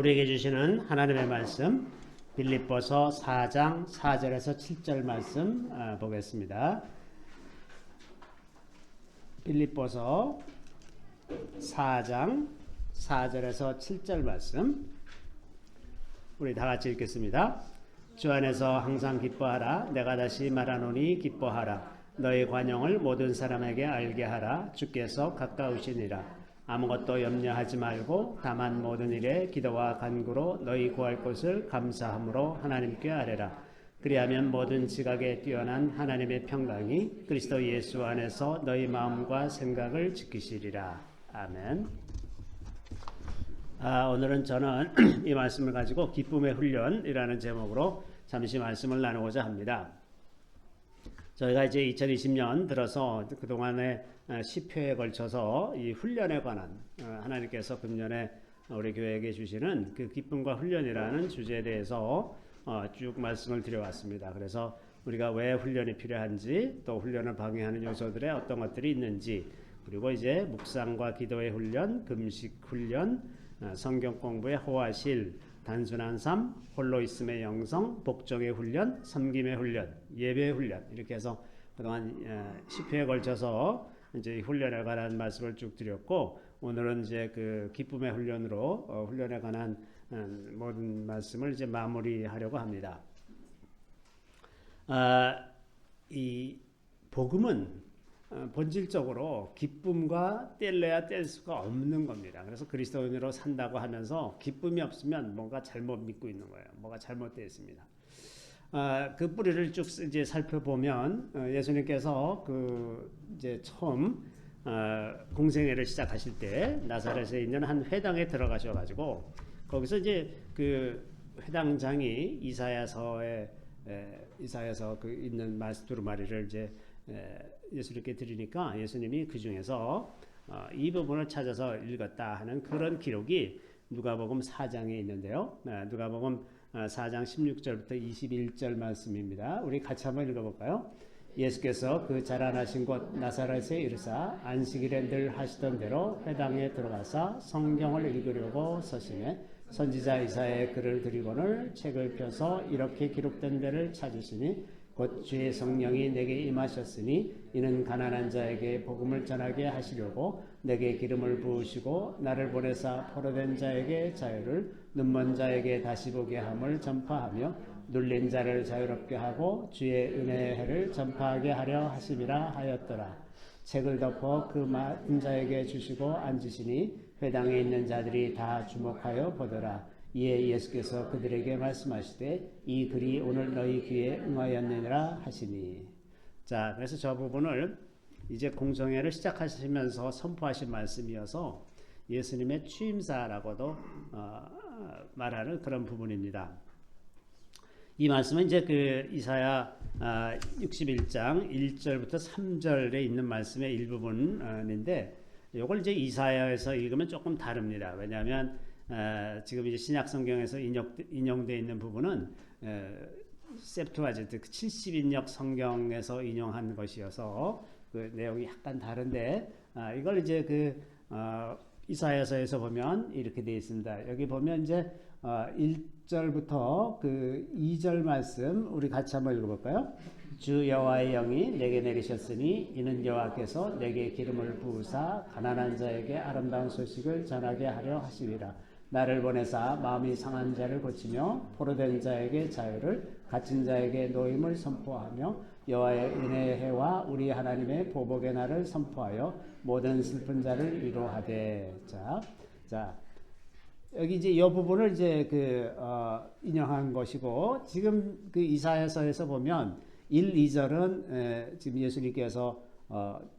우리에게 주시는 하나님의 말씀 빌립보서 4장 4절에서 7절 말씀 보겠습니다. 빌립보서 4장 4절에서 7절 말씀 우리 다 같이 읽겠습니다. 주 안에서 항상 기뻐하라. 내가 다시 말하노니 기뻐하라. 너희 관용을 모든 사람에게 알게 하라. 주께서 가까우시니라. 아무것도 염려하지 말고 다만 모든 일에 기도와 간구로 너희 구할 것을 감사함으로 하나님께 아뢰라. 그리하면 모든 지각에 뛰어난 하나님의 평강이 그리스도 예수 안에서 너희 마음과 생각을 지키시리라. 아멘. 오늘은 저는 이 말씀을 가지고 기쁨의 훈련이라는 제목으로 잠시 말씀을 나누고자 합니다. 저희가 이제 2020년 들어서 그동안에 10회에 걸쳐서 이 훈련에 관한 하나님께서 금년에 우리 교회에게 주시는 그 기쁨과 훈련이라는 주제에 대해서 쭉 말씀을 드려왔습니다. 그래서 우리가 왜 훈련이 필요한지, 또 훈련을 방해하는 요소들에 어떤 것들이 있는지, 그리고 이제 묵상과 기도의 훈련, 금식 훈련, 성경 공부의 호화실, 단순한 삶, 홀로 있음의 영성, 복종의 훈련, 섬김의 훈련, 예배의 훈련, 이렇게 해서 그동안 10회에 걸쳐서 이제 훈련에 관한 말씀을 쭉 드렸고, 오늘은 이제 그 기쁨의 훈련으로 훈련에 관한 모든 말씀을 이제 마무리하려고 합니다. 이 복음은 본질적으로 기쁨과 뗄래야 뗄 수가 없는 겁니다. 그래서 그리스도인으로 산다고 하면서 기쁨이 없으면 뭔가 잘못 믿고 있는 거예요. 뭐가 잘못되어 있습니다. 그 뿌리를 쭉 이제 살펴보면 예수님께서 그 이제 처음 공생애를 시작하실 때 나사렛에 있는 한 회당에 들어가셔가지고 거기서 이제 그 회당장이 이사야서 그 있는 두루마리를 이제 예수님께 드리니까 예수님이 그 중에서 이 부분을 찾아서 읽었다 하는 그런 기록이 누가복음 4장에 있는데요. 누가복음 4장 16절부터 21절 말씀입니다. 우리 같이 한번 읽어볼까요? 예수께서 그 자라나신 곳 나사렛에 이르사 안식일에 늘 하시던 대로 회당에 들어가사 성경을 읽으려고 서심해 선지자 이사야의 글을 드리고는 책을 펴서 이렇게 기록된 데를 찾으시니 곧 주의 성령이 내게 임하셨으니 이는 가난한 자에게 복음을 전하게 하시려고 내게 기름을 부으시고 나를 보내사 포로된 자에게 자유를 눈먼 자에게 다시 보게 함을 전파하며 눌린 자를 자유롭게 하고 주의 은혜의 해를 전파하게 하려 하심이라 하였더라. 책을 덮어 그 많은 자에게 주시고 앉으시니 회당에 있는 자들이 다 주목하여 보더라. 이에 예수께서 그들에게 말씀하시되 이 글이 오늘 너희 귀에 응하였느니라 하시니. 자, 그래서 저 부분을 이제 공성회를 시작하시면서 선포하신 말씀이어서 예수님의 취임사라고도 말하는 그런 부분입니다. 이 말씀은 이제 그 이사야 61장 1절부터 3절에 있는 말씀의 일부분인데, 이걸 이제 이사야에서 읽으면 조금 다릅니다. 왜냐하면 지금 이제 신약 성경에서 인용되어 있는 부분은 셉투아진트 70인역 성경에서 인용한 것이어서 그 내용이 약간 다른데, 이걸 이제 그 이사야서에서 보면 이렇게 되어 있습니다. 여기 보면 이제 1절부터 그 2절 말씀 우리 같이 한번 읽어볼까요? 주 여호와의 영이 내게 내리셨으니 이는 여호와께서 내게 기름을 부으사 가난한 자에게 아름다운 소식을 전하게 하려 하시리라. 나를 보내사 마음이 상한 자를 고치며 포로된 자에게 자유를 갇힌 자에게 노임을 선포하며 여호와의 은혜의 해와 우리 하나님의 보복의 날을 선포하여 모든 슬픈 자를 위로하되. 자 여기 이제 이 부분을 이제 인용한 것이고, 지금 그 이사야서에서 보면 1, 2절은 지금 예수님께서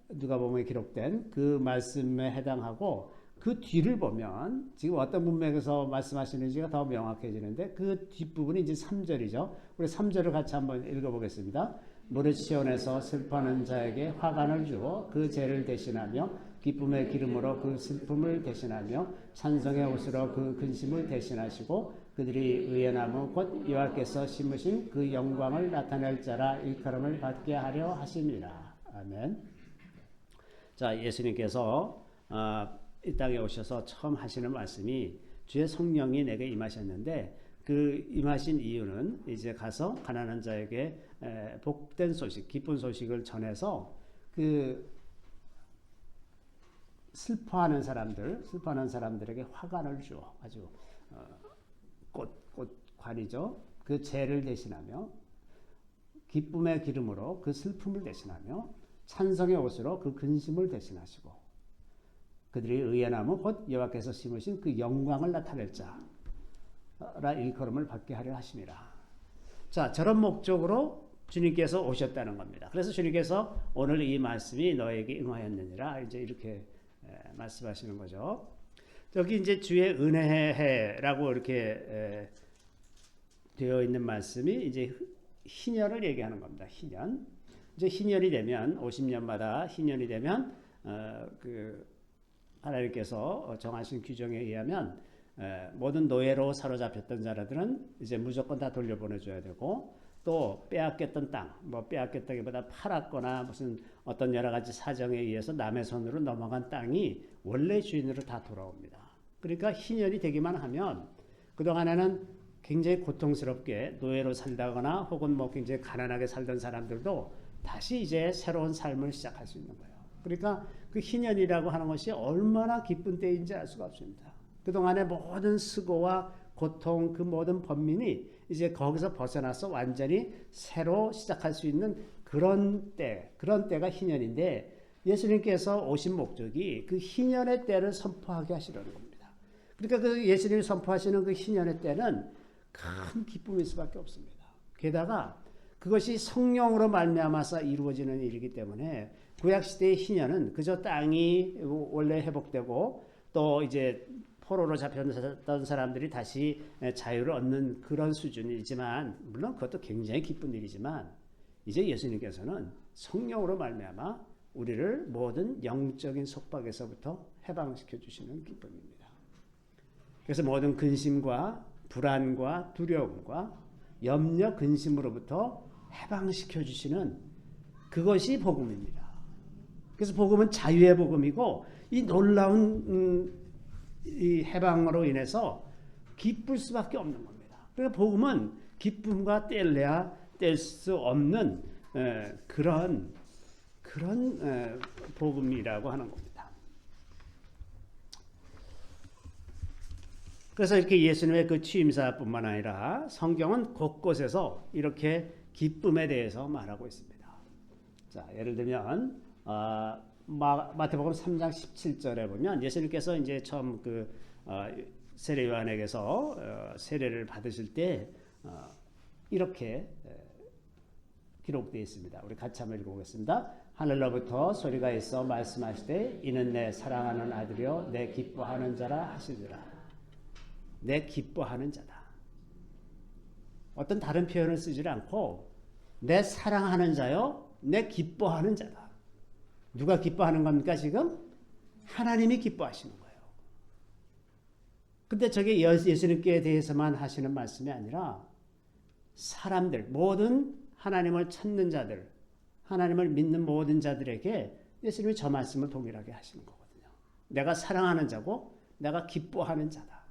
누가복음에 기록된 그 말씀에 해당하고, 그 뒤를 보면 지금 어떤 문맥에서 말씀하시는지가 더 명확해지는데, 그 뒷부분이 이제 3절이죠. 우리 3절을 같이 한번 읽어보겠습니다. 무릇 시온에서 슬퍼하는 자에게 화관을 주어 그 죄를 대신하며 기쁨의 기름으로 그 슬픔을 대신하며 찬송의 옷으로 그 근심을 대신하시고 그들이 의의 나무 곧 여호와께서 심으신 그 영광을 나타낼 자라 일컬음을 받게 하려 하심이라. 아멘. 자, 예수님께서 이 땅에 오셔서 처음 하시는 말씀이 주의 성령이 내게 임하셨는데 그 임하신 이유는 이제 가서 가난한 자에게 복된 소식, 기쁜 소식을 전해서 그 슬퍼하는 사람들에게 화관을 주어 아주 꽃관이죠. 그 죄를 대신하며 기쁨의 기름으로 그 슬픔을 대신하며 찬성의 옷으로 그 근심을 대신하시고 그들이 의의 나무 곧 여호와께서 심으신 그 영광을 나타낼 자라 일컬음을 받게 하려 하심이라. 자, 저런 목적으로 주님께서 오셨다는 겁니다. 그래서 주님께서 오늘 이 말씀이 너에게 응하였느니라 이제 이렇게 말씀하시는 거죠. 여기 이제 주의 은혜해라고 이렇게 되어 있는 말씀이 이제 희년을 얘기하는 겁니다. 희년. 이제 희년이 되면 50년마다 희년이 되면 그 하나님께서 정하신 규정에 의하면 모든 노예로 사로잡혔던 자들은 이제 무조건 다 돌려보내줘야 되고 또 빼앗겼던 땅, 뭐 빼앗겼다기보다 팔았거나 무슨 어떤 여러 가지 사정에 의해서 남의 손으로 넘어간 땅이 원래 주인으로 다 돌아옵니다. 그러니까 희년이 되기만 하면 그동안에는 굉장히 고통스럽게 노예로 살다거나 혹은 뭐 굉장히 가난하게 살던 사람들도 다시 이제 새로운 삶을 시작할 수 있는 거예요. 그러니까 그 희년이라고 하는 것이 얼마나 기쁜 때인지 알 수가 없습니다. 그동안의 모든 수고와 고통, 그 모든 번민이 이제 거기서 벗어나서 완전히 새로 시작할 수 있는 그런 때가 희년인데 예수님께서 오신 목적이 그 희년의 때를 선포하게 하시려는 겁니다. 그러니까 그 예수님이 선포하시는 그 희년의 때는 큰 기쁨일 수밖에 없습니다. 게다가 그것이 성령으로 말미암아서 이루어지는 일이기 때문에 구약 시대의 희년은 그저 땅이 원래 회복되고 또 이제 포로로 잡혔던 사람들이 다시 자유를 얻는 그런 수준이지만 물론 그것도 굉장히 기쁜 일이지만 이제 예수님께서는 성령으로 말미암아 우리를 모든 영적인 속박에서부터 해방시켜 주시는 기쁨입니다. 그래서 모든 근심과 불안과 두려움과 염려 근심으로부터 해방시켜 주시는 그것이 복음입니다. 그래서 복음은 자유의 복음이고 이 놀라운 이 해방으로 인해서 기쁠 수밖에 없는 겁니다. 그러니까 복음은 기쁨과 뗄래야 뗄 수 없는 그런 복음이라고 하는 겁니다. 그래서 이렇게 예수님의 그 취임사뿐만 아니라 성경은 곳곳에서 이렇게 기쁨에 대해서 말하고 있습니다. 자, 예를 들면 마태복음 3장 17절에 보면 예수님께서 이제 처음 그 세례 요한에게서 세례를 받으실 때 이렇게 기록되어 있습니다. 우리 같이 한번 읽어보겠습니다. 하늘로부터 소리가 있어 말씀하시되 이는 내 사랑하는 아들이요 내 기뻐하는 자라 하시더라. 내 기뻐하는 자다. 어떤 다른 표현을 쓰지 않고 내 사랑하는 자요 내 기뻐하는 자다. 누가 기뻐하는 겁니까 지금? 하나님이 기뻐하시는 거예요. 근데 저게 예수님께 대해서만 하시는 말씀이 아니라 사람들, 모든 하나님을 찾는 자들, 하나님을 믿는 모든 자들에게 예수님이 저 말씀을 동일하게 하시는 거거든요. 내가 사랑하는 자고 내가 기뻐하는 자다.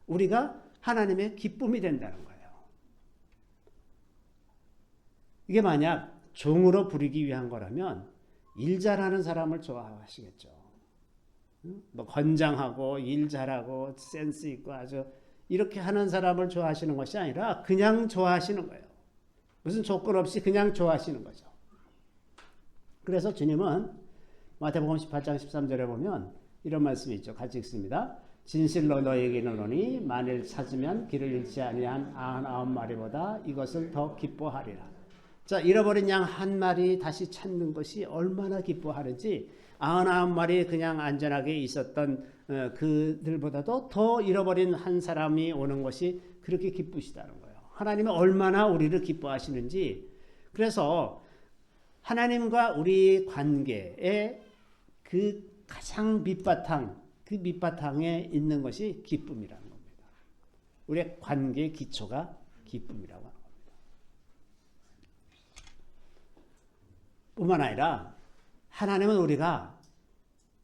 우리가 하나님의 기쁨이 된다는 거예요. 이게 만약 종으로 부리기 위한 거라면 일 잘하는 사람을 좋아하시겠죠. 뭐 건장하고 일 잘하고 센스 있고 아주 이렇게 하는 사람을 좋아하시는 것이 아니라 그냥 좋아하시는 거예요. 무슨 조건 없이 그냥 좋아하시는 거죠. 그래서 주님은 마태복음 18장 13절에 보면 이런 말씀이 있죠. 같이 읽습니다. 진실로 너에게 이르노니 만일 찾으면 길을 잃지 아니한 99마리보다 이것을 더 기뻐하리라. 자, 잃어버린 양 한 마리 다시 찾는 것이 얼마나 기뻐하는지 99마리 그냥 안전하게 있었던 그들보다도 더 잃어버린 한 사람이 오는 것이 그렇게 기쁘시다는 거예요. 하나님은 얼마나 우리를 기뻐하시는지. 그래서 하나님과 우리 관계의 그 가장 밑바탕, 그 밑바탕에 있는 것이 기쁨이라는 겁니다. 우리의 관계의 기초가 기쁨이라고 합니다. 뿐만 아니라 하나님은 우리가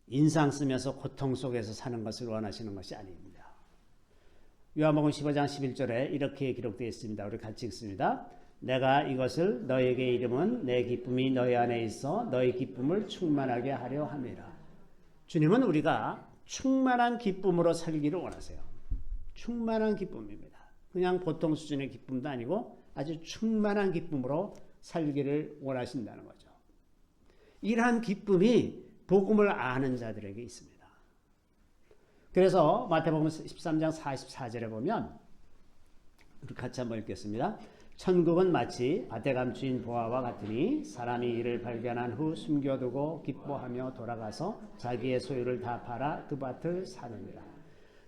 인상 쓰면서 고통 속에서 사는 것을 원하시는 것이 아닙니다. 요한복음 15장 11절에 이렇게 기록되어 있습니다. 우리 같이 읽습니다. 내가 이것을 너에게 이름은 내 기쁨이 너희 안에 있어 너희 기쁨을 충만하게 하려 함이라. 주님은 우리가 충만한 기쁨으로 살기를 원하세요. 충만한 기쁨입니다. 그냥 보통 수준의 기쁨도 아니고 아주 충만한 기쁨으로 살기를 원하신다는 거죠. 이러한 기쁨이 복음을 아는 자들에게 있습니다. 그래서 마태복음 13장 44절에 보면 우리 같이 한번 읽겠습니다. 천국은 마치 밭에 감추인 보화와 같으니 사람이 이를 발견한 후 숨겨두고 기뻐하며 돌아가서 자기의 소유를 다 팔아 그 밭을 사느니라.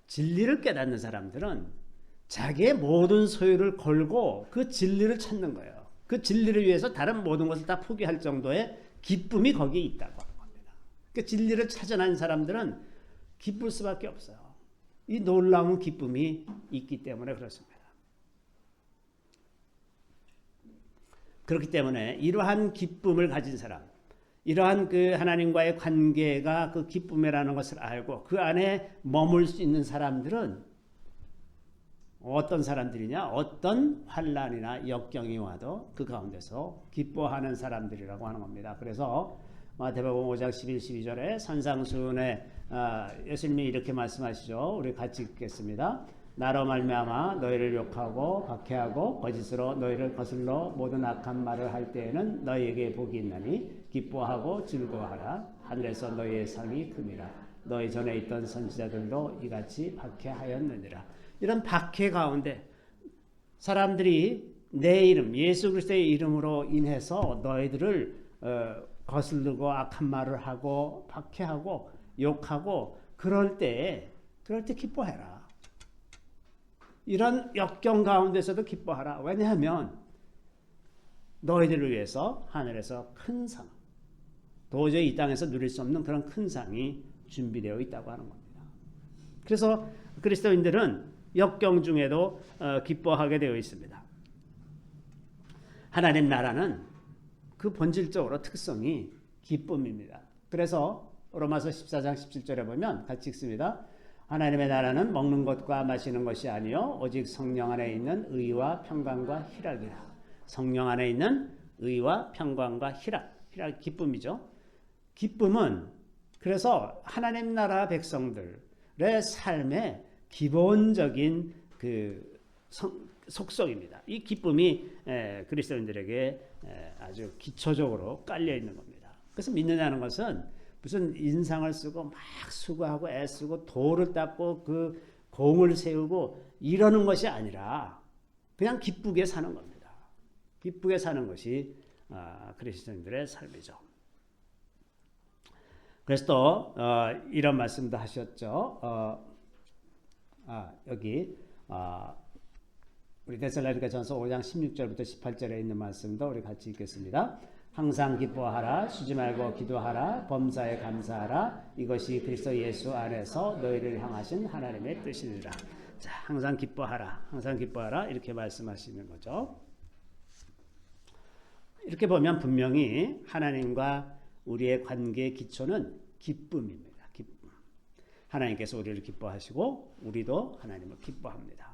진리를 깨닫는 사람들은 자기의 모든 소유를 걸고 그 진리를 찾는 거예요. 그 진리를 위해서 다른 모든 것을 다 포기할 정도의 기쁨이 거기에 있다고 하는 겁니다. 그 진리를 찾아낸 사람들은 기쁠 수밖에 없어요. 이 놀라운 기쁨이 있기 때문에 그렇습니다. 그렇기 때문에 이러한 기쁨을 가진 사람, 이러한 그 하나님과의 관계가 그 기쁨이라는 것을 알고 그 안에 머물 수 있는 사람들은 어떤 사람들이냐? 어떤 환난이나 역경이 와도 그 가운데서 기뻐하는 사람들이라고 하는 겁니다. 그래서 마태복음 5장 11, 12절에 산상수훈에 예수님이 이렇게 말씀하시죠. 우리 같이 읽겠습니다. 나로 말미암아 너희를 욕하고 박해하고 거짓으로 너희를 거슬러 모든 악한 말을 할 때에는 너희에게 복이 있나니 기뻐하고 즐거워하라. 하늘에서 너희의 상이 큼이라. 너희 전에 있던 선지자들도 이같이 박해하였느니라. 이런 박해 가운데 사람들이 내 이름 예수 그리스도의 이름으로 인해서 너희들을 거슬르고 악한 말을 하고 박해하고 욕하고 그럴 때 기뻐해라. 이런 역경 가운데서도 기뻐하라. 왜냐하면 너희들을 위해서 하늘에서 큰 상, 도저히 이 땅에서 누릴 수 없는 그런 큰 상이 준비되어 있다고 하는 겁니다. 그래서 그리스도인들은 역경 중에도 기뻐하게 되어 있습니다. 하나님 나라는 그 본질적으로 특성이 기쁨입니다. 그래서 로마서 14장 17절에 보면 같이 읽습니다. 하나님의 나라는 먹는 것과 마시는 것이 아니요 오직 성령 안에 있는 의와 평강과 희락이라. 성령 안에 있는 의와 평강과 희락 기쁨이죠. 기쁨은 그래서 하나님 나라 백성들의 삶의 기본적인 그 속성입니다. 이 기쁨이 그리스도인들에게 아주 기초적으로 깔려 있는 겁니다. 그래서 믿느냐는 것은 무슨 인상을 쓰고 막 수고하고 애쓰고 돌을 닦고 그 공을 세우고 이러는 것이 아니라 그냥 기쁘게 사는 겁니다. 기쁘게 사는 것이 그리스도인들의 삶이죠. 그래서 또 이런 말씀도 하셨죠. 여기 우리 데살로니가전서 5장 16절부터 18절에 있는 말씀도 우리 같이 읽겠습니다. 항상 기뻐하라. 쉬지 말고 기도하라. 범사에 감사하라. 이것이 그리스도 예수 안에서 너희를 향하신 하나님의 뜻이니라. 자, 항상 기뻐하라. 항상 기뻐하라. 이렇게 말씀하시는 거죠. 이렇게 보면 분명히 하나님과 우리의 관계의 기초는 기쁨입니다. 기쁨. 하나님께서 우리를 기뻐하시고 우리도 하나님을 기뻐합니다.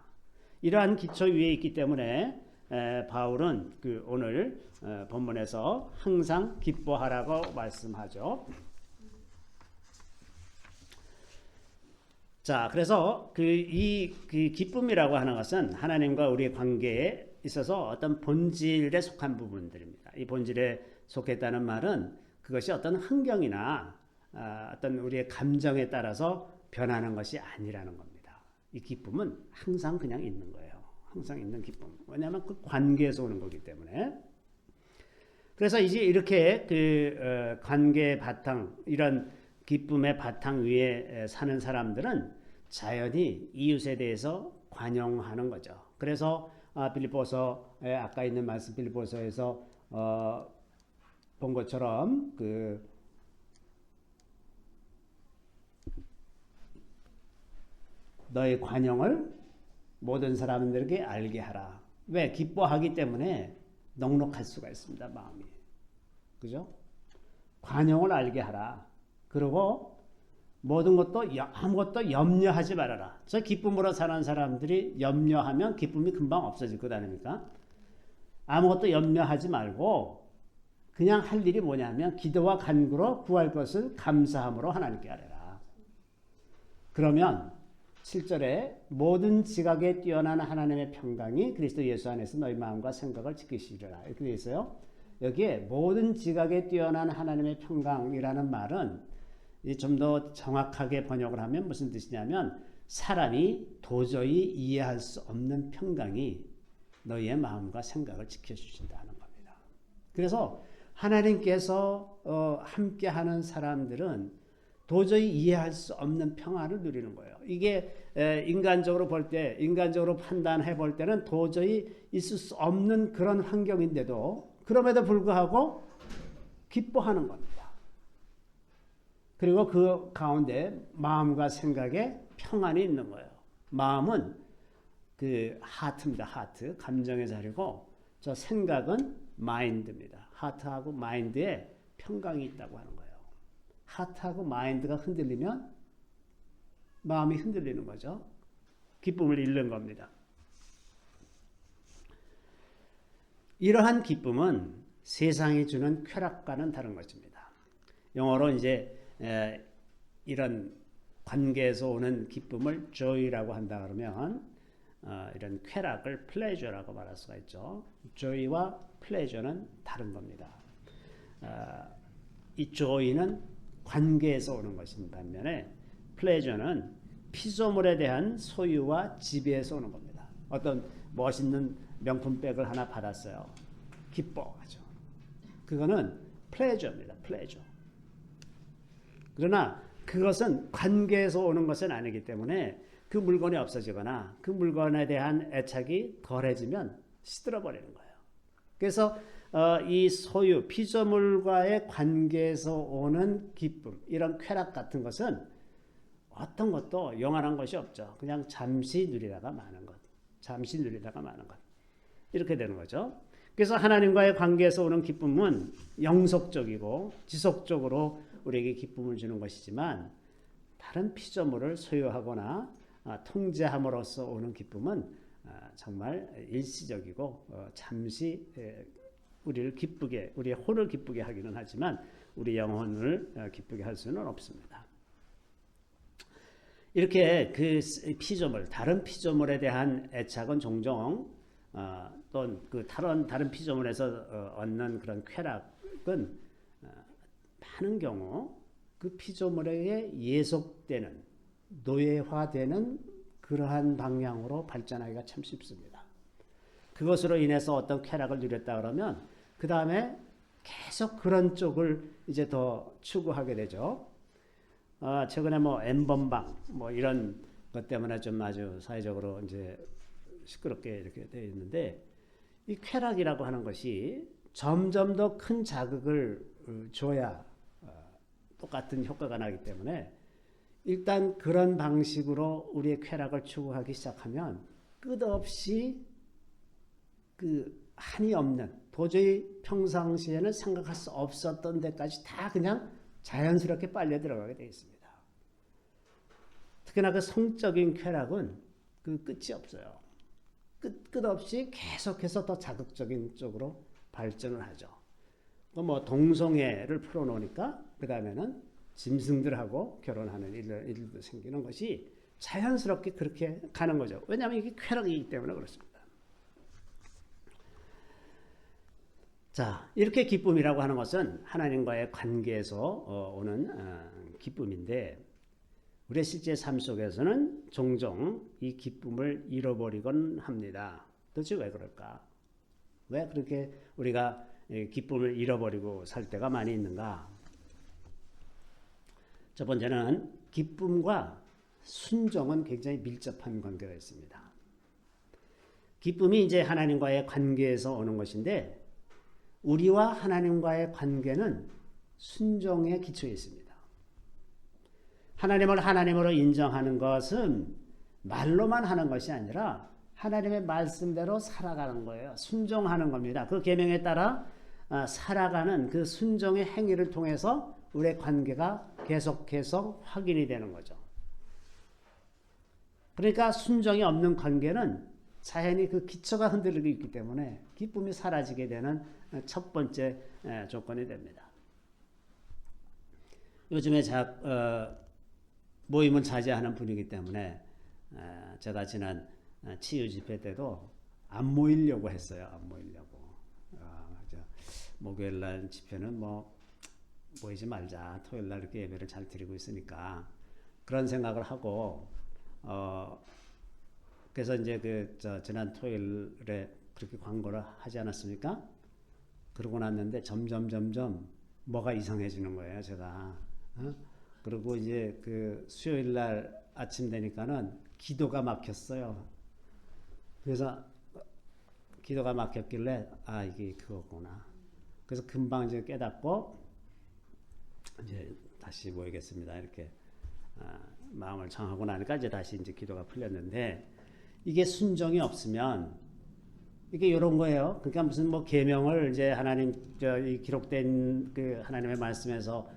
이러한 기초 위에 있기 때문에 바울은 오늘 본문에서 항상 기뻐하라고 말씀하죠. 자, 그래서 이 기쁨이라고 하는 것은 하나님과 우리의 관계에 있어서 어떤 본질에 속한 부분들입니다. 이 본질에 속했다는 말은 그것이 어떤 환경이나 어떤 우리의 감정에 따라서 변하는 것이 아니라는 겁니다. 이 기쁨은 항상 그냥 있는 거예요. 항상 있는 기쁨. 왜냐하면 그 관계에서 오는 거기 때문에. 그래서 이제 이렇게 그 관계의 바탕, 이런 기쁨의 바탕 위에 사는 사람들은 자연히 이웃에 대해서 관용하는 거죠. 그래서 빌립보서에 아까 있는 말씀 빌립보서에서 본 것처럼 너의 관용을 모든 사람들에게 알게 하라. 왜? 기뻐하기 때문에 넉넉할 수가 있습니다. 마음이. 그죠? 관용을 알게 하라. 그리고 모든 것도 아무것도 염려하지 말아라. 저 기쁨으로 사는 사람들이 염려하면 기쁨이 금방 없어질 것 아닙니까? 아무것도 염려하지 말고 그냥 할 일이 뭐냐면 기도와 간구로 구할 것을 감사함으로 하나님께 아뢰라. 그러면 7절에 모든 지각에 뛰어난 하나님의 평강이 그리스도 예수 안에서 너희 마음과 생각을 지키시리라. 이렇게 되어 있어요. 여기에 모든 지각에 뛰어난 하나님의 평강이라는 말은 좀 더 정확하게 번역을 하면 무슨 뜻이냐면 사람이 도저히 이해할 수 없는 평강이 너희의 마음과 생각을 지켜주신다는 겁니다. 그래서 하나님께서 함께하는 사람들은 도저히 이해할 수 없는 평안을 누리는 거예요. 이게 인간적으로 볼 때, 인간적으로 판단해 볼 때는 도저히 있을 수 없는 그런 환경인데도 그럼에도 불구하고 기뻐하는 겁니다. 그리고 그 가운데 마음과 생각에 평안이 있는 거예요. 마음은 그 하트입니다. 하트, 감정의 자리고 저 생각은 마인드입니다. 하트하고 마인드에 평강이 있다고 하는 거예요. 하트하고 마인드가 흔들리면 마음이 흔들리는 거죠. 기쁨을 잃는 겁니다. 이러한 기쁨은 세상이 주는 쾌락과는 다른 것입니다. 영어로 이제 이런 관계에서 오는 기쁨을 joy라고 한다 그러면 이런 쾌락을 pleasure라고 말할 수가 있죠. joy와 pleasure는 다른 겁니다. 이 joy는 관계에서 오는 것인 반면에 pleasure는 피조물에 대한 소유와 지배에서 오는 겁니다. 어떤 멋있는 명품백을 하나 받았어요. 기뻐하죠. 그거는 pleasure입니다. pleasure. 그러나 그것은 관계에서 오는 것은 아니기 때문에 그 물건이 없어지거나 그 물건에 대한 애착이 덜해지면 시들어 버리는 거예요. 그래서 이 소유, 피조물과의 관계에서 오는 기쁨, 이런 쾌락 같은 것은 어떤 것도 영원한 것이 없죠. 그냥 잠시 누리다가 마는 것. 잠시 누리다가 마는 것. 이렇게 되는 거죠. 그래서 하나님과의 관계에서 오는 기쁨은 영속적이고 지속적으로 우리에게 기쁨을 주는 것이지만 다른 피조물을 소유하거나 통제함으로써 오는 기쁨은 정말 일시적이고 잠시 우리를 기쁘게, 우리의 혼을 기쁘게 하기는 하지만 우리 영혼을 기쁘게 할 수는 없습니다. 이렇게 그 피조물, 다른 피조물에 대한 애착은 종종 또 그 다른 피조물에서 얻는 그런 쾌락은 많은 경우 그 피조물에 예속되는, 노예화되는 그러한 방향으로 발전하기가 참 쉽습니다. 그것으로 인해서 어떤 쾌락을 누렸다 그러면 그 다음에 계속 그런 쪽을 이제 더 추구하게 되죠. 최근에 뭐 엠번방 뭐 이런 것 때문에 좀 아주 사회적으로 이제 시끄럽게 이렇게 되어 있는데 이 쾌락이라고 하는 것이 점점 더 큰 자극을 줘야 똑같은 효과가 나기 때문에 일단 그런 방식으로 우리의 쾌락을 추구하기 시작하면 끝없이 그 한이 없는, 도저히 평상시에는 생각할 수 없었던 데까지 다 그냥 자연스럽게 빨려 들어가게 되어 있습니다. 특히나 그 성적인 쾌락은 그 끝이 없어요. 끝없이 계속해서 더 자극적인 쪽으로 발전을 하죠. 뭐 동성애를 풀어놓으니까 그 다음에는 짐승들하고 결혼하는 일도 생기는 것이 자연스럽게 그렇게 가는 거죠. 왜냐하면 이게 쾌락이기 때문에 그렇습니다. 자, 이렇게 기쁨이라고 하는 것은 하나님과의 관계에서 오는 기쁨인데 우리의 실제 삶 속에서는 종종 이 기쁨을 잃어버리곤 합니다. 도대체 왜 그럴까? 왜 그렇게 우리가 기쁨을 잃어버리고 살 때가 많이 있는가? 첫 번째는 기쁨과 순종은 굉장히 밀접한 관계가 있습니다. 기쁨이 이제 하나님과의 관계에서 오는 것인데 우리와 하나님과의 관계는 순종에 기초해 있습니다. 하나님을 하나님으로 인정하는 것은 말로만 하는 것이 아니라 하나님의 말씀대로 살아가는 거예요. 순종하는 겁니다. 그 계명에 따라 살아가는 그 순종의 행위를 통해서 우리의 관계가 계속해서 확인이 되는 거죠. 그러니까 순종이 없는 관계는 자연히 그 기초가 흔들리고 있기 때문에 기쁨이 사라지게 되는 첫 번째 조건이 됩니다. 요즘에 모임을 자제하는 분위기 때문에 제가 지난 치유 집회 때도 안 모이려고 했어요. 안 모이려고. 목요일 날 집회는 모이지 말자. 토요일 날 이렇게 예배를 잘 드리고 있으니까 그런 생각을 하고 그래서 이제 지난 토요일에 그렇게 광고를 하지 않았습니까? 그러고 났는데 점점 뭐가 이상해지는 거예요, 제가. 그리고 이제 수요일 날 아침 되니까는 기도가 막혔어요. 그래서 기도가 막혔길래 이게 그거구나. 그래서 금방 이제 깨닫고 이제 다시 모이겠습니다. 이렇게 마음을 정하고 나니까 이제 다시 이제 기도가 풀렸는데 이게 순종이 없으면 이게 이런 거예요. 그러니까 무슨 계명을 이제 하나님 이 기록된 그 하나님의 말씀에서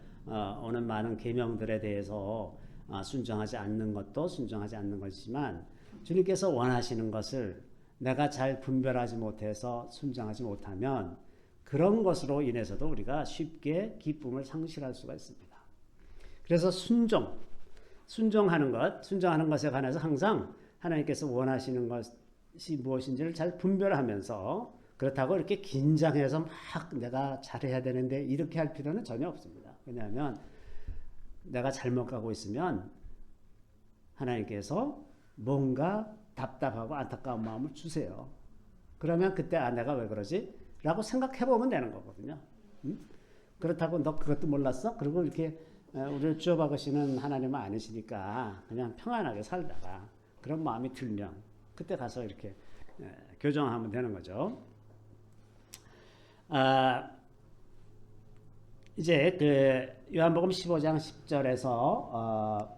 오는 많은 계명들에 대해서 순종하지 않는 것도 순종하지 않는 것이지만 주님께서 원하시는 것을 내가 잘 분별하지 못해서 순종하지 못하면 그런 것으로 인해서도 우리가 쉽게 기쁨을 상실할 수가 있습니다. 그래서 순종하는 것에 관해서 항상 하나님께서 원하시는 것이 무엇인지를 잘 분별하면서 그렇다고 이렇게 긴장해서 막 내가 잘해야 되는데 이렇게 할 필요는 전혀 없습니다. 왜냐하면 내가 잘못 가고 있으면 하나님께서 뭔가 답답하고 안타까운 마음을 주세요. 그러면 그때 내가 왜 그러지? 라고 생각해 보면 되는 거거든요. 그렇다고 너 그것도 몰랐어? 그리고 이렇게 우리를 주어박으시는 하나님은 아니시니까 그냥 평안하게 살다가 그런 마음이 들면 그때 가서 이렇게 교정하면 되는 거죠. 이제 요한복음 15장 10절에서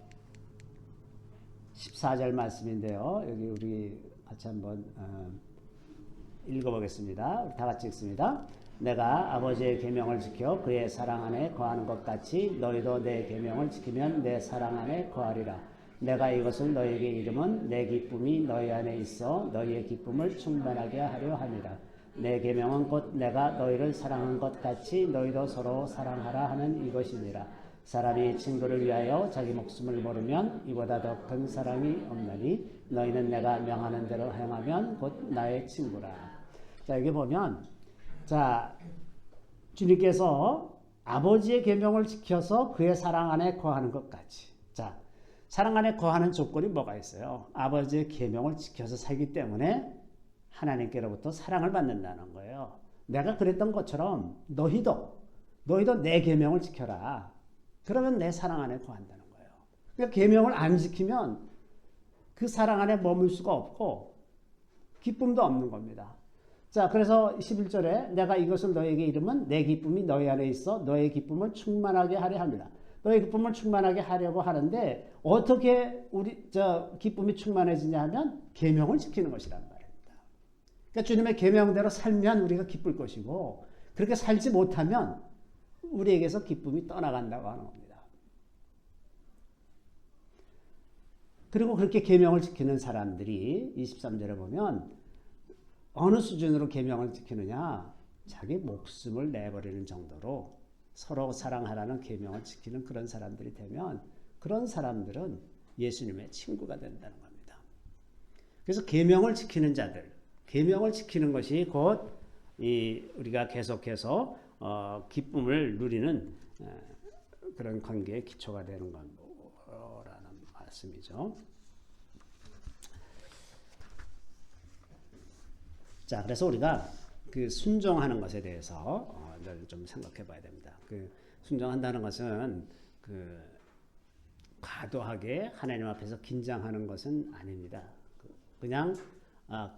14절 말씀인데요. 여기 우리 같이 한번 읽어보겠습니다. 우리 다 같이 읽습니다. 내가 아버지의 계명을 지켜 그의 사랑 안에 거하는 것 같이 너희도 내 계명을 지키면 내 사랑 안에 거하리라. 내가 이것을 너희에게 이름은 내 기쁨이 너희 안에 있어 너희의 기쁨을 충만하게 하려 함이라. 내 계명은 곧 내가 너희를 사랑한 것 같이 너희도 서로 사랑하라 하는 이것이니라. 사람이 친구를 위하여 자기 목숨을 모르면 이보다 더 큰 사랑이 없나니 너희는 내가 명하는 대로 행하면 곧 나의 친구라. 자, 여기 보면 주님께서 아버지의 계명을 지켜서 그의 사랑 안에 거하는 것 같이. 자, 사랑 안에 거하는 조건이 뭐가 있어요? 아버지의 계명을 지켜서 살기 때문에 하나님께로부터 사랑을 받는다는 거예요. 내가 그랬던 것처럼 너희도 내 계명을 지켜라. 그러면 내 사랑 안에 거한다는 거예요. 그러니까 계명을 안 지키면 그 사랑 안에 머물 수가 없고 기쁨도 없는 겁니다. 자, 그래서 11절에 내가 이것을 너에게 이름은 내 기쁨이 너희 안에 있어 너의 기쁨을 충만하게 하려 합니다. 너의 기쁨을 충만하게 하려고 하는데 어떻게 기쁨이 충만해지냐 하면 계명을 지키는 것이란 말입니다. 그러니까 주님의 계명대로 살면 우리가 기쁠 것이고 그렇게 살지 못하면 우리에게서 기쁨이 떠나간다고 하는 겁니다. 그리고 그렇게 계명을 지키는 사람들이 23절에 보면 어느 수준으로 계명을 지키느냐? 자기 목숨을 내버리는 정도로 서로 사랑하라는 계명을 지키는 그런 사람들이 되면 그런 사람들은 예수님의 친구가 된다는 겁니다. 그래서 계명을 지키는 자들, 계명을 지키는 것이 곧 우리가 계속해서 기쁨을 누리는 그런 관계의 기초가 되는 거라는 말씀이죠. 자, 그래서 우리가 그 순종하는 것에 대해서 좀 생각해 봐야 됩니다. 순종한다는 것은 과도하게 하나님 앞에서 긴장하는 것은 아닙니다. 그냥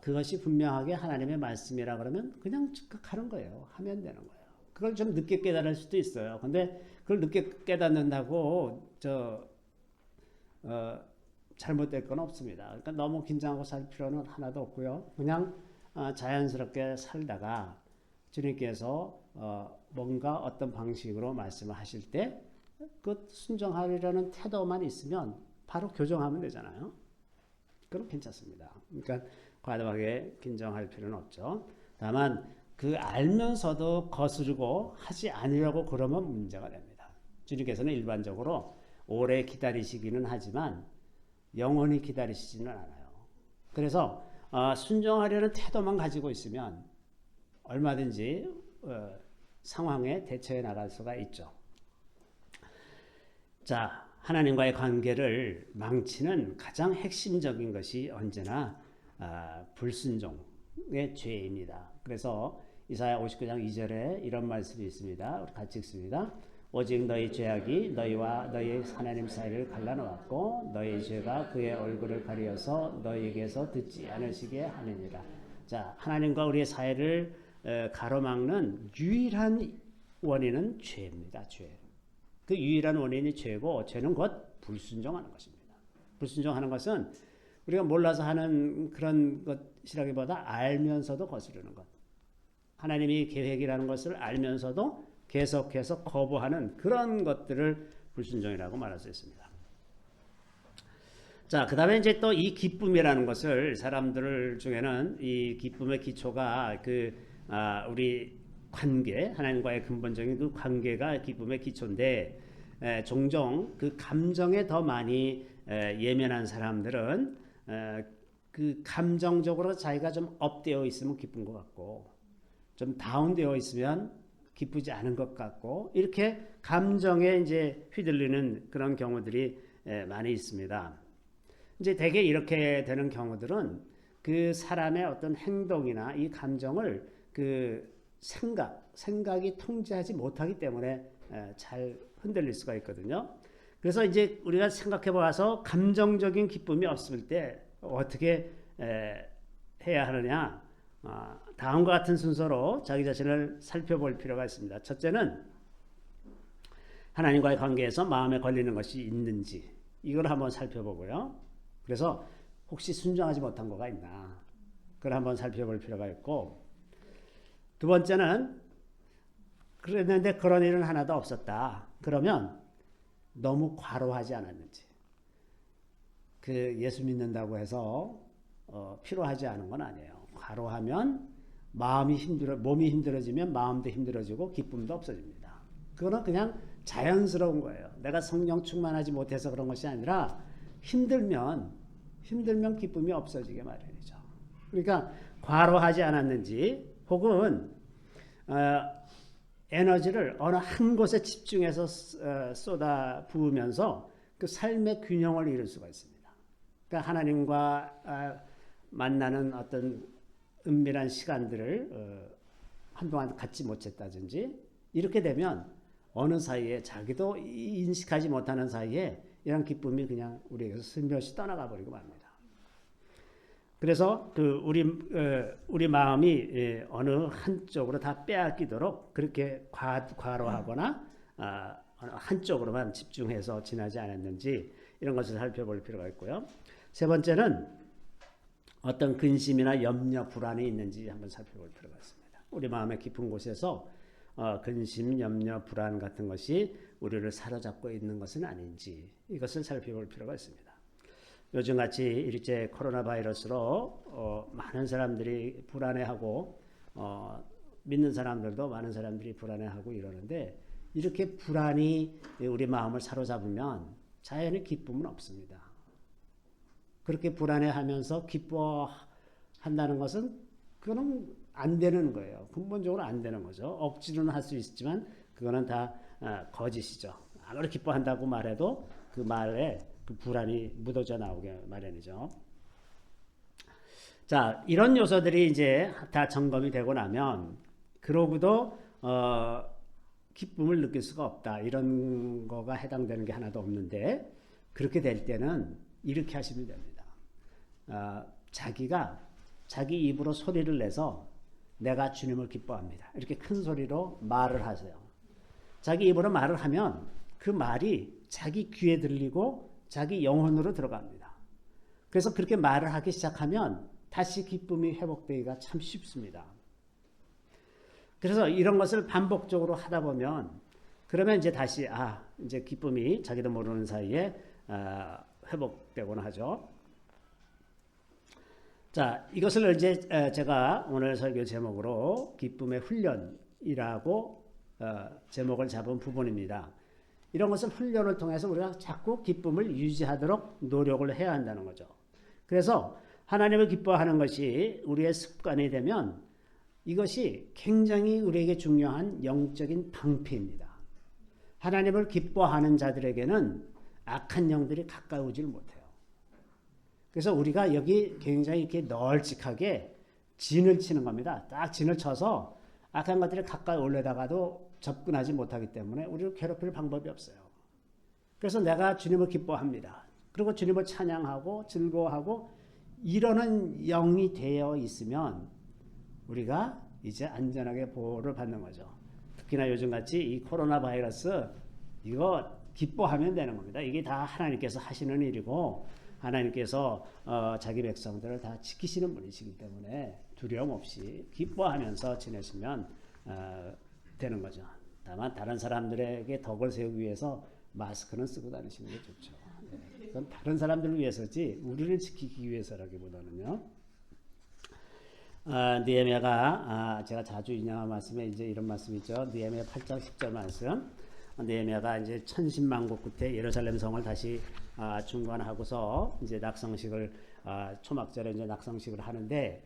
그것이 분명하게 하나님의 말씀이라 그러면 그냥 즉각 하는 거예요. 하면 되는 거예요. 그걸 좀 늦게 깨달을 수도 있어요. 근데 그걸 늦게 깨닫는다고 잘못될 건 없습니다. 그러니까 너무 긴장하고 살 필요는 하나도 없고요. 그냥 자연스럽게 살다가 주님께서 뭔가 어떤 방식으로 말씀을 하실 때 그 순종하리라는 태도만 있으면 바로 교정하면 되잖아요. 그럼 괜찮습니다. 그러니까 과도하게 긴정할 필요는 없죠. 다만 그 알면서도 거스르고 하지 않으려고 그러면 문제가 됩니다. 주님께서는 일반적으로 오래 기다리시기는 하지만 영원히 기다리시지는 않아요. 그래서 순종하려는 태도만 가지고 있으면 얼마든지 상황에 대처해 나갈 수가 있죠. 자, 하나님과의 관계를 망치는 가장 핵심적인 것이 언제나 불순종의 죄입니다. 그래서 이사야 59장 2절에 이런 말씀이 있습니다. 우리 같이 읽습니다. 오직 너희 죄악이 너희와 너희 하나님 사이를 갈라놓았고 너희 죄가 그의 얼굴을 가리어서 너희에게서 듣지 않으시게 하느니라. 자, 하나님과 우리의 사이를 가로막는 유일한 원인은 죄입니다. 죄. 그 유일한 원인이 죄고 죄는 곧 불순종하는 것입니다. 불순종하는 것은 우리가 몰라서 하는 그런 것이라기보다 알면서도 거스르는 것. 하나님이 계획이라는 것을 알면서도 계속해서 거부하는 그런 것들을 불순종이라고 말할 수 있습니다. 자, 그 다음에 이제 또 이 기쁨이라는 것을 사람들 중에는 이 기쁨의 기초가 우리 관계, 하나님과의 근본적인 그 관계가 기쁨의 기초인데 종종 그 감정에 더 많이 예민한 사람들은 그 감정적으로 자기가 좀 업되어 있으면 기쁜 것 같고 좀 다운되어 있으면 기쁘지 않은 것 같고 이렇게 감정에 이제 휘둘리는 그런 경우들이 많이 있습니다. 이제 대개 이렇게 되는 경우들은 그 사람의 어떤 행동이나 이 감정을 그 생각이 통제하지 못하기 때문에 잘 흔들릴 수가 있거든요. 그래서 이제 우리가 생각해 봐서 감정적인 기쁨이 없을 때 어떻게 해야 하느냐? 다음과 같은 순서로 자기 자신을 살펴볼 필요가 있습니다. 첫째는 하나님과의 관계에서 마음에 걸리는 것이 있는지 이걸 한번 살펴보고요. 그래서 혹시 순종하지 못한 거가 있나? 그걸 한번 살펴볼 필요가 있고 두 번째는 그랬는데 그런 일은 하나도 없었다. 그러면 너무 과로하지 않았는지. 그 예수 믿는다고 해서 필요하지 않은 건 아니에요. 과로하면 몸이 힘들어지면 마음도 힘들어지고 기쁨도 없어집니다. 그거는 그냥 자연스러운 거예요. 내가 성령 충만하지 못해서 그런 것이 아니라 힘들면 기쁨이 없어지게 마련이죠. 그러니까 과로하지 않았는지 혹은 에너지를 어느 한 곳에 집중해서 쏟아 부으면서 그 삶의 균형을 이룰 수가 있습니다. 그러니까 하나님과 만나는 어떤 은밀한 시간들을 한동안 갖지 못했다든지 이렇게 되면 어느 사이에 자기도 인식하지 못하는 사이에 이런 기쁨이 그냥 우리에게서 슬며시 떠나가 버리고 맙니다. 그래서 우리 마음이 어느 한쪽으로 다 빼앗기도록 그렇게 과로하거나 어느 한쪽으로만 집중해서 지나지 않았는지 이런 것을 살펴볼 필요가 있고요. 세 번째는 어떤 근심이나 염려, 불안이 있는지 한번 살펴볼 필요가 있습니다. 우리 마음의 깊은 곳에서 근심, 염려, 불안 같은 것이 우리를 사로잡고 있는 것은 아닌지 이것을 살펴볼 필요가 있습니다. 요즘같이 일제 코로나 바이러스로 많은 사람들이 불안해하고 믿는 사람들도 많은 사람들이 불안해하고 이러는데 이렇게 불안이 우리 마음을 사로잡으면 자연히 기쁨은 없습니다. 그렇게 불안해하면서 기뻐한다는 것은 그건 안 되는 거예요. 근본적으로 안 되는 거죠. 억지로는 할 수 있지만 그거는 다 거짓이죠. 아무리 기뻐한다고 말해도 그 말에 그 불안이 묻어져 나오게 마련이죠. 자, 이런 요소들이 이제 다 점검이 되고 나면 그러고도 기쁨을 느낄 수가 없다. 이런 거가 해당되는 게 하나도 없는데 그렇게 될 때는 이렇게 하시면 됩니다. 자기가 자기 입으로 소리를 내서 내가 주님을 기뻐합니다. 이렇게 큰 소리로 말을 하세요. 자기 입으로 말을 하면 그 말이 자기 귀에 들리고 자기 영혼으로 들어갑니다. 그래서 그렇게 말을 하기 시작하면 다시 기쁨이 회복되기가 참 쉽습니다. 그래서 이런 것을 반복적으로 하다 보면 그러면 이제 다시 이제 기쁨이 자기도 모르는 사이에 회복되곤 하죠. 자, 이것을 이제 제가 오늘 설교 제목으로 기쁨의 훈련이라고 제목을 잡은 부분입니다. 이런 것은 훈련을 통해서 우리가 자꾸 기쁨을 유지하도록 노력을 해야 한다는 거죠. 그래서 하나님을 기뻐하는 것이 우리의 습관이 되면 이것이 굉장히 우리에게 중요한 영적인 방패입니다. 하나님을 기뻐하는 자들에게는 악한 영들이 가까이 오질 못해요. 그래서 우리가 여기 굉장히 이렇게 널찍하게 진을 치는 겁니다. 딱 진을 쳐서 악한 것들이 가까이 올려다가도 접근하지 못하기 때문에 우리를 괴롭힐 방법이 없어요. 그래서 내가 주님을 기뻐합니다. 그리고 주님을 찬양하고 즐거워하고 이러는 영이 되어 있으면 우리가 이제 안전하게 보호를 받는 거죠. 특히나 요즘같이 이 코로나 바이러스 이거 기뻐하면 되는 겁니다. 이게 다 하나님께서 하시는 일이고 하나님께서 자기 백성들을 다 지키시는 분이시기 때문에 두려움 없이 기뻐하면서 지내시면 되는 거죠. 다만 다른 사람들에게 덕을 세우기 위해서 마스크는 쓰고 다니시는 게 좋죠. 네. 그건 다른 사람들을 위해서지 우리를 지키기 위해서라기보다는요. 느헤미야가 제가 자주 인용한 말씀에 이제 이런 말씀이 있죠. 느헤미야 8장 10절 말씀. 느헤미야가 이제 천신만고 끝에 예루살렘 성을 다시 중건하고서 이제 낙성식을 초막절에 이제 낙성식을 하는데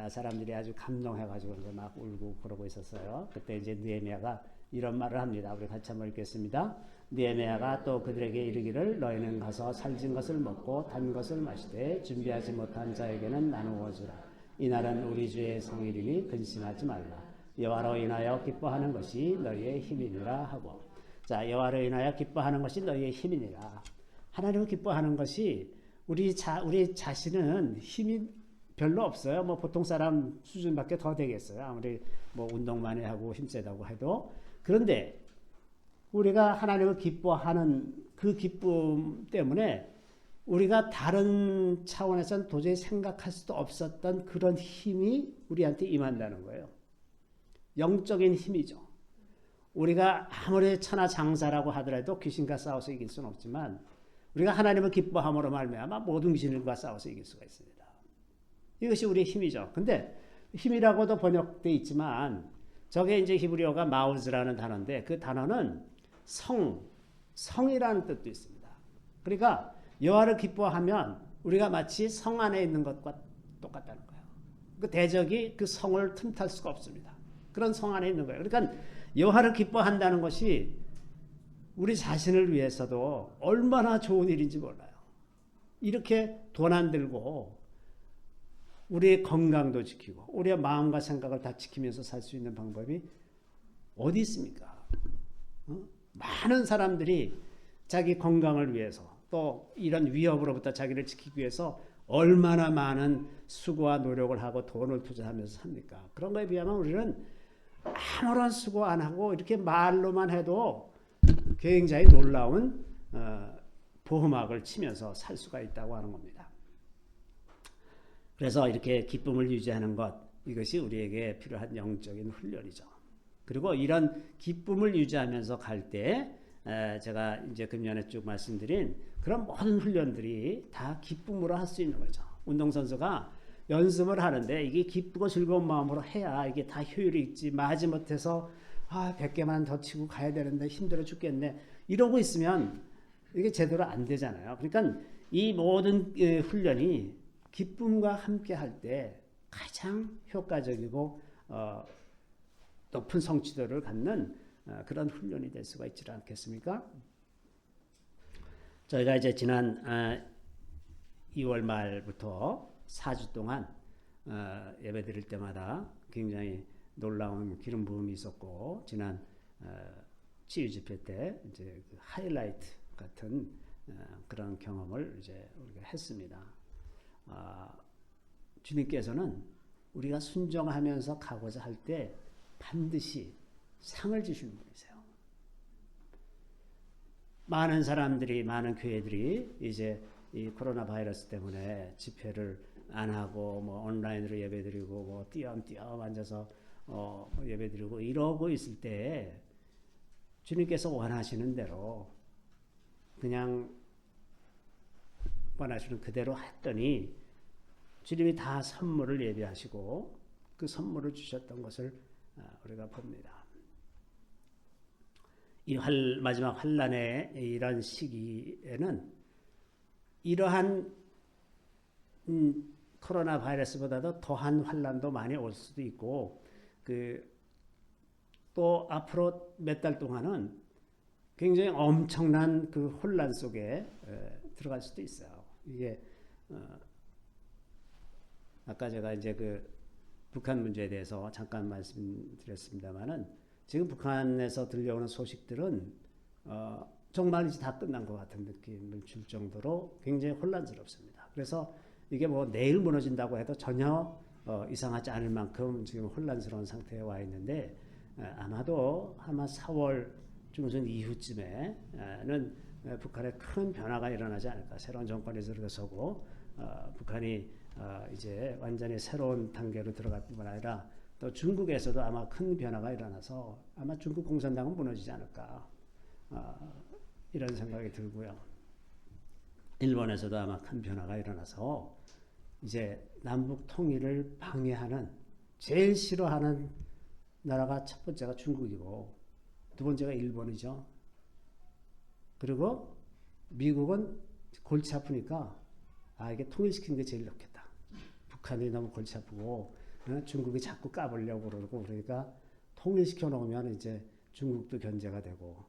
사람들이 아주 감동해가지고 이제 막 울고 그러고 있었어요. 그때 이제 느헤미야가 이런 말을 합니다. 우리 같이 한번 읽겠습니다. 느헤미야가 또 그들에게 이르기를 너희는 가서 살진 것을 먹고 단 것을 마시되 준비하지 못한 자에게는 나누어 주라. 이날은 우리 주의 성일이니 근심하지 말라. 여호와로 인하여 기뻐하는 것이 너희의 힘이니라 하고. 자, 여호와로 인하여 기뻐하는 것이 너희의 힘이니라. 하나님을 기뻐하는 것이 우리 자신은 힘이 별로 없어요. 뭐 보통 사람 수준밖에 더 되겠어요. 아무리 뭐 운동 많이 하고 힘세다고 해도. 그런데 우리가 하나님을 기뻐하는 그 기쁨 때문에 우리가 다른 차원에서는 도저히 생각할 수도 없었던 그런 힘이 우리한테 임한다는 거예요. 영적인 힘이죠. 우리가 아무리 천하장사라고 하더라도 귀신과 싸워서 이길 수는 없지만 우리가 하나님을 기뻐함으로 말미암아 모든 귀신과 싸워서 이길 수가 있습니다. 이것이 우리의 힘이죠. 근데 힘이라고도 번역되어 있지만 저게 이제 히브리어가 마우즈라는 단어인데 그 단어는 성이라는 뜻도 있습니다. 그러니까 여호와를 기뻐하면 우리가 마치 성 안에 있는 것과 똑같다는 거예요. 그 대적이 그 성을 틈탈 수가 없습니다. 그런 성 안에 있는 거예요. 그러니까 여호와를 기뻐한다는 것이 우리 자신을 위해서도 얼마나 좋은 일인지 몰라요. 이렇게 돈 안 들고 우리의 건강도 지키고 우리의 마음과 생각을 다 지키면서 살 수 있는 방법이 어디 있습니까? 많은 사람들이 자기 건강을 위해서 또 이런 위협으로부터 자기를 지키기 위해서 얼마나 많은 수고와 노력을 하고 돈을 투자하면서 삽니까? 그런 거에 비하면 우리는 아무런 수고 안 하고 이렇게 말로만 해도 굉장히 놀라운 보호막을 치면서 살 수가 있다고 하는 겁니다. 그래서 이렇게 기쁨을 유지하는 것, 이것이 우리에게 필요한 영적인 훈련이죠. 그리고 이런 기쁨을 유지하면서 갈 때 제가 이제 금년에 쭉 말씀드린 그런 모든 훈련들이 다 기쁨으로 할 수 있는 거죠. 운동선수가 연습을 하는데 이게 기쁘고 즐거운 마음으로 해야 이게 다 효율이 있지. 마지못해서 100개만 더 치고 가야 되는데 힘들어 죽겠네. 이러고 있으면 이게 제대로 안 되잖아요. 그러니까 이 모든 훈련이 기쁨과 함께 할 때 가장 효과적이고 높은 성취도를 갖는 그런 훈련이 될 수가 있지 않겠습니까? 저희가 이제 지난 2월 말부터 4주 동안 예배 드릴 때마다 굉장히 놀라운 기름 부음이 있었고 지난 치유 집회 때 이제 그 하이라이트 같은 그런 경험을 이제 우리가 했습니다. 주님께서는 우리가 순종하면서 가고자 할 때 반드시 상을 주시는 분이세요. 많은 사람들이, 많은 교회들이 이제 이 코로나 바이러스 때문에 집회를 안 하고 뭐 온라인으로 예배드리고 뭐 띄엄띄엄 앉아서 예배드리고 이러고 있을 때 주님께서 원하시는 대로 그냥 원하시는 그대로 했더니 주님이 다 선물을 예비하시고 그 선물을 주셨던 것을 우리가 봅니다. 이 마지막 환난의 이런 시기에는 이러한 코로나 바이러스보다도 더한 환난도 많이 올 수도 있고 또 앞으로 몇 달 동안은 굉장히 엄청난 그 혼란 속에 들어갈 수도 있어요. 이게 아까 제가 이제 그 북한 문제에 대해서 잠깐 말씀드렸습니다만은 지금 북한에서 들려오는 소식들은 정말 이제 다 끝난 것 같은 느낌을 줄 정도로 굉장히 혼란스럽습니다. 그래서 이게 뭐 내일 무너진다고 해도 전혀 이상하지 않을 만큼 지금 혼란스러운 상태에 와 있는데 아마도 4월 중순 이후쯤에는 북한에 큰 변화가 일어나지 않을까. 새로운 정권이 들어서고 북한이 이제 완전히 새로운 단계로 들어갈 뿐만 아니라 또 중국에서도 아마 큰 변화가 일어나서 아마 중국 공산당은 무너지지 않을까. 이런 생각이 들고요. 일본에서도 아마 큰 변화가 일어나서 이제 남북 통일을 방해하는 제일 싫어하는 나라가 첫 번째가 중국이고 두 번째가 일본이죠. 그리고 미국은 골치 아프니까 이게 통일시키는 게 제일 좋겠다. 북한이 너무 골치 아프고 중국이 자꾸 까불려고 그러고 그러니까 통일시켜 놓으면 이제 중국도 견제가 되고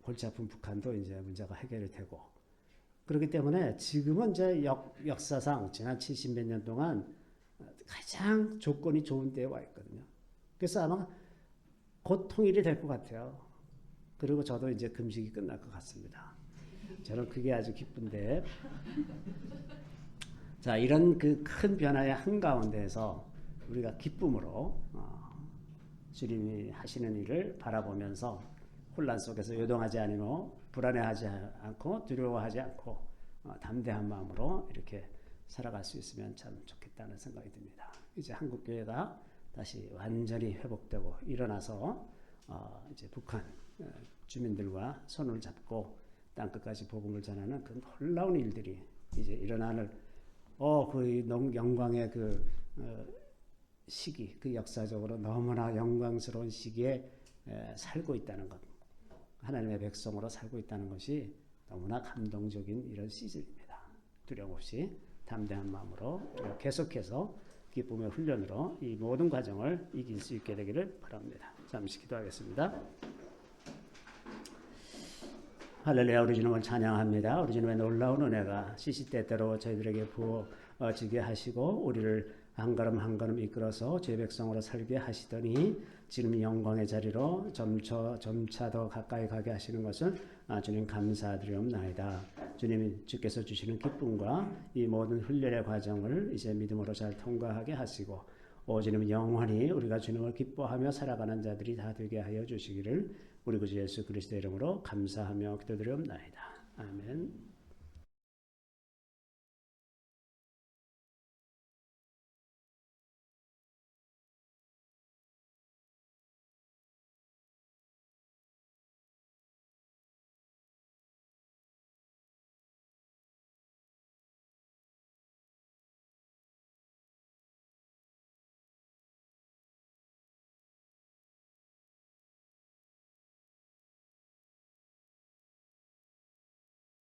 골치 아픈 북한도 이제 문제가 해결이 되고 그렇기 때문에 지금은 이제 역사상 지난 70몇 년 동안 가장 조건이 좋은 때에 와 있거든요. 그래서 아마 곧 통일이 될 것 같아요. 그리고 저도 이제 금식이 끝날 것 같습니다. 저는 그게 아주 기쁜데 자 이런 그 큰 변화의 한가운데에서 우리가 기쁨으로 주님이 하시는 일을 바라보면서 혼란 속에서 요동하지 아니고 불안해하지 않고 두려워하지 않고 담대한 마음으로 이렇게 살아갈 수 있으면 참 좋겠다는 생각이 듭니다. 이제 한국교회가 다시 완전히 회복되고 일어나서 이제 북한 주민들과 손을 잡고 땅끝까지 복음을 전하는 그 놀라운 일들이 이제 일어나는 그 영광의 그 시기, 그 역사적으로 너무나 영광스러운 시기에 살고 있다는 것, 하나님의 백성으로 살고 있다는 것이 너무나 감동적인 이런 시즌입니다. 두려움 없이 담대한 마음으로 계속해서 기쁨의 훈련으로 이 모든 과정을 이길 수 있게 되기를 바랍니다. 잠시 기도하겠습니다. 할렐루야. 우리 주님을 찬양합니다. 우리 주님의 놀라운 은혜가 시시때때로 저희들에게 부어지게 하시고 우리를 한 걸음 한 걸음 이끌어서 죄 백성으로 살게 하시더니 지금 영광의 자리로 점차 더 가까이 가게 하시는 것을 주님 감사드리옵나이다. 주께서 주시는 기쁨과 이 모든 훈련의 과정을 이제 믿음으로 잘 통과하게 하시고 주님 영원히 우리가 주님을 기뻐하며 살아가는 자들이 다 되게 하여 주시기를 우리 구주 예수 그리스도의 이름으로 감사하며 기도드리옵나이다. 아멘.